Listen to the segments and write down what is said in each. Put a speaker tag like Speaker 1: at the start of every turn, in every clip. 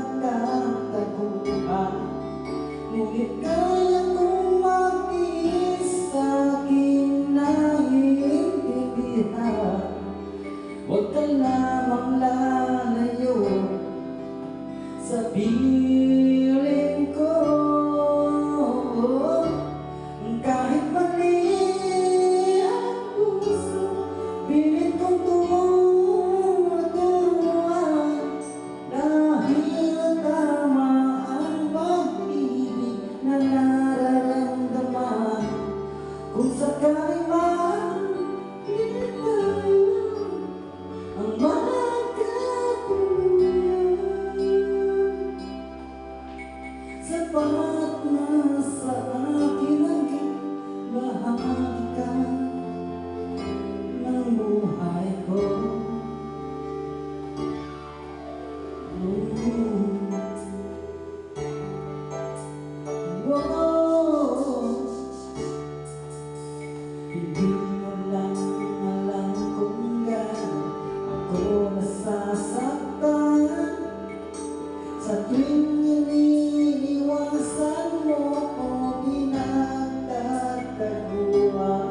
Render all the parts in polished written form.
Speaker 1: pinagtataguan. Ngunit kaya kong magtiis sa aking naiintindihan. Huwag ka lamang lalayo sa piling ko. Kahit mali ang puso, pilit kong tuturuan. Dahil tama ang pag-ibig na nararamdaman. Kung sakali man pilit tayo ang magkatuluyan, sapat na sa akin ang bahagi ka ng buhay ko. Hindi mo lang alam kung gaano ako nasasaktan sa tuwing iniiwasan mo o pinagtataguan.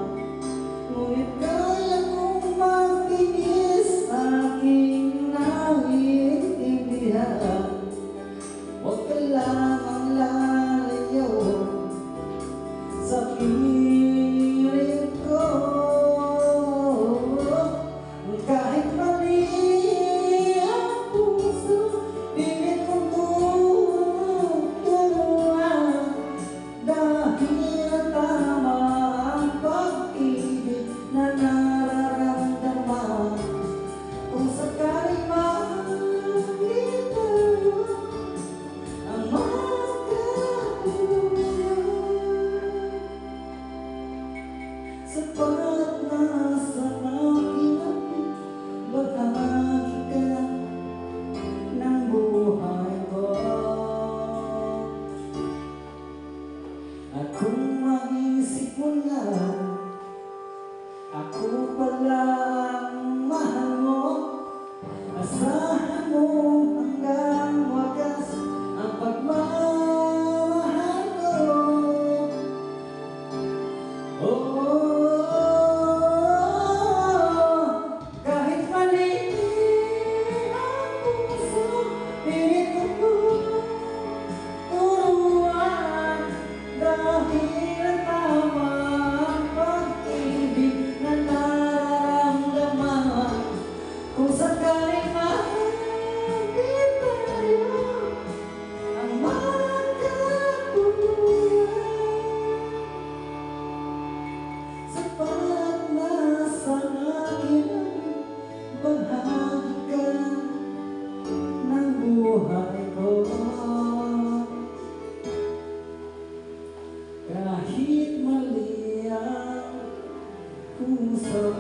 Speaker 1: Ngunit kaya kong magtiis aking naiintindihan. Huwag ka lamang lalayo sa piling ko. Kahit mali ang puso, pilit kong tuturuan. Dahil tama ang pag-ibig na nararamdaman. Kung sakali man di tayo ang magkatuluyan, sapat na sa akin ang bahagi ka ng buhay ko. At kung maisip mo na ako pala ang mahal mo, asahan mo hanggang wagas ang pagmamahal ko. Kahit mali ang puso, pilit kong turuan. Dahil tama ang pag-ibig na nararamdaman. Kung sakali man di tayo ang magkatuluyan, sapat na sa akin bahagi ka ng buhay ko. Kahit mali ang puso,